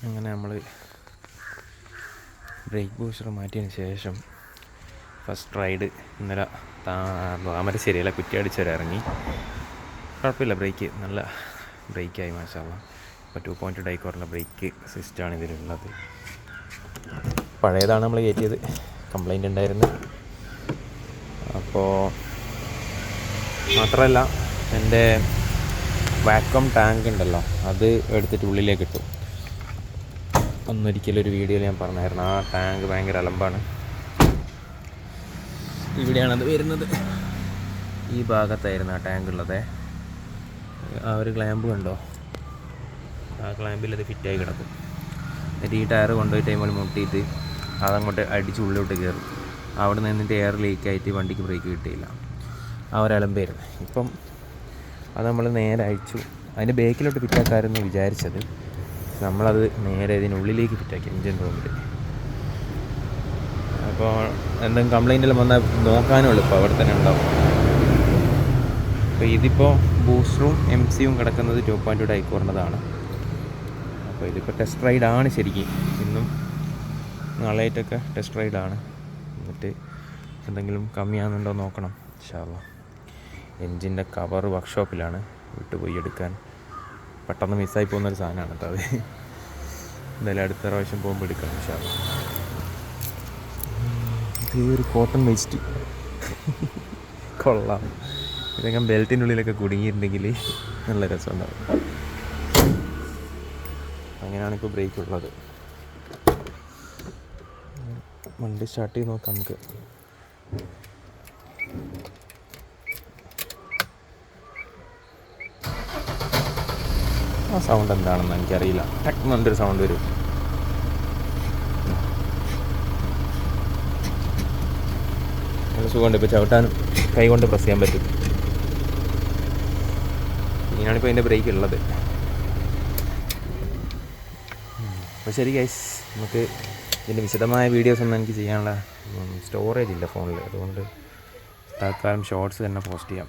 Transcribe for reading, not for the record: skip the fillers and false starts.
അങ്ങനെ നമ്മൾ break booster മാറ്റിയതിന് ശേഷം ഫസ്റ്റ് റൈഡ് ഇന്നലെ താമരശ്ശേരിയിലെ കുറ്റിയാടിച്ച് വരെ ഇറങ്ങി. കുഴപ്പമില്ല, ബ്രേക്ക് നല്ല ബ്രേക്കായി മാഷാള്ള. ഇപ്പോൾ 2.2 ഡൈക്കോറിൻ്റെ ബ്രേക്ക് സിസ്റ്റമാണ് ഇതിലുള്ളത്. പഴയതാണ് നമ്മൾ കയറ്റിയത്, കംപ്ലൈൻ്റ് ഉണ്ടായിരുന്നു. അപ്പോൾ മാത്രമല്ല എൻ്റെ വാക്വം ടാങ്ക് ഉണ്ടല്ലോ, അത് എടുത്തിട്ട് ഉള്ളിലേക്ക് ഇട്ടു. ഒന്നൊരിക്കലും ഒരു വീഡിയോയിൽ ഞാൻ പറഞ്ഞായിരുന്നു, ആ ടാങ്ക് ഭയങ്കര അലമ്പാണ്. ഇവിടെയാണത് വരുന്നത്. ഈ ഭാഗത്തായിരുന്നു ആ ടാങ്ക് ഉള്ളത്. ആ ഒരു ക്ലാമ്പ് കണ്ടോ, ആ ക്ലാമ്പിൽ അത് ഫിറ്റായി കിടക്കും. എന്നിട്ട് ഈ ടയർ കൊണ്ടുപോയി ടൈമിൽ മുട്ടിയിട്ട് അതങ്ങോട്ട് അടിച്ച് ഉള്ളിലോട്ട് കയറും. അവിടെ നിന്നിട്ട് എയർ ലീക്കായിട്ട് വണ്ടിക്ക് ബ്രേക്ക് കിട്ടിയില്ല. ആ ഒരു അലമ്പായിരുന്നു. ഇപ്പം അത് നമ്മൾ നേരെ അയച്ചു. അതിൻ്റെ ബേക്കിലോട്ട് ഫിറ്റാക്കാരെന്ന് വിചാരിച്ചത്, നമ്മളത് നേരെ ഇതിനുള്ളിലേക്ക് ഫിറ്റാക്കി, എൻജിൻ റൂമിൽ. അപ്പോൾ എന്തെങ്കിലും കംപ്ലൈൻറ്റെല്ലാം വന്നാൽ നോക്കാനുള്ളൂ, ഇപ്പോൾ അവിടെ തന്നെ ഉണ്ടാവും. അപ്പോൾ ഇതിപ്പോൾ ബൂസ്റ്ററും MC-യും കിടക്കുന്നത് 2.2 ഡൈക്കോറിൻ്റെതാണ്. അപ്പോൾ ഇതിപ്പോൾ ടെസ്റ്റ് റൈഡാണ് ശരിക്കും. ഇന്നും നാളെയായിട്ടൊക്കെ ടെസ്റ്റ് റൈഡാണ്. എന്നിട്ട് എന്തെങ്കിലും കമ്മിയാകുന്നുണ്ടോ നോക്കണം ഇൻഷാ അല്ലാഹ്. എൻജിൻ്റെ കവർ വർക്ക്ഷോപ്പിലാണ്, വിട്ടുപോയി എടുക്കാൻ. പെട്ടെന്ന് മിസ്സായി പോകുന്നൊരു സാധനമാണ് കേട്ടോ അത്. എന്തായാലും അടുത്ത പ്രാവശ്യം പോകുമ്പോൾ എടുക്കാം ഇൻഷാ അല്ലാഹ്. ഇത് ഒരു കോട്ടൺ വേസ്റ്റ് കൊള്ളാം. ഇതൊക്കെ ബെൽറ്റിൻ്റെ ഉള്ളിലൊക്കെ കുടുങ്ങിയിട്ടുണ്ടെങ്കിൽ നല്ല രസമുണ്ടാവും. അങ്ങനെയാണ് ഇപ്പോൾ ബ്രേക്ക് ഉള്ളത്. വണ്ടി സ്റ്റാർട്ട് ചെയ്ത് നോക്കാം നമുക്ക്. ആ സൗണ്ട് എന്താണെന്ന് എനിക്കറിയില്ല. ടെക്നൊരു സൗണ്ട് വരും. നല്ല സുഖമുണ്ട്. ഇപ്പോൾ ചവിട്ടാനും കൈ കൊണ്ട് പ്രസ് ചെയ്യാൻ പറ്റും. ഇങ്ങനെയാണിപ്പോൾ അതിൻ്റെ ബ്രേക്ക് ഉള്ളത്. അപ്പോൾ ശരി ഗൈസ്, നമുക്ക് ഇതിൻ്റെ വിശദമായ വീഡിയോസൊന്നും എനിക്ക് ചെയ്യാനുള്ള സ്റ്റോറേജ് ഇല്ല ഫോണിൽ. അതുകൊണ്ട് തൽക്കാലം ഷോർട്സ് തന്നെ പോസ്റ്റ് ചെയ്യാം.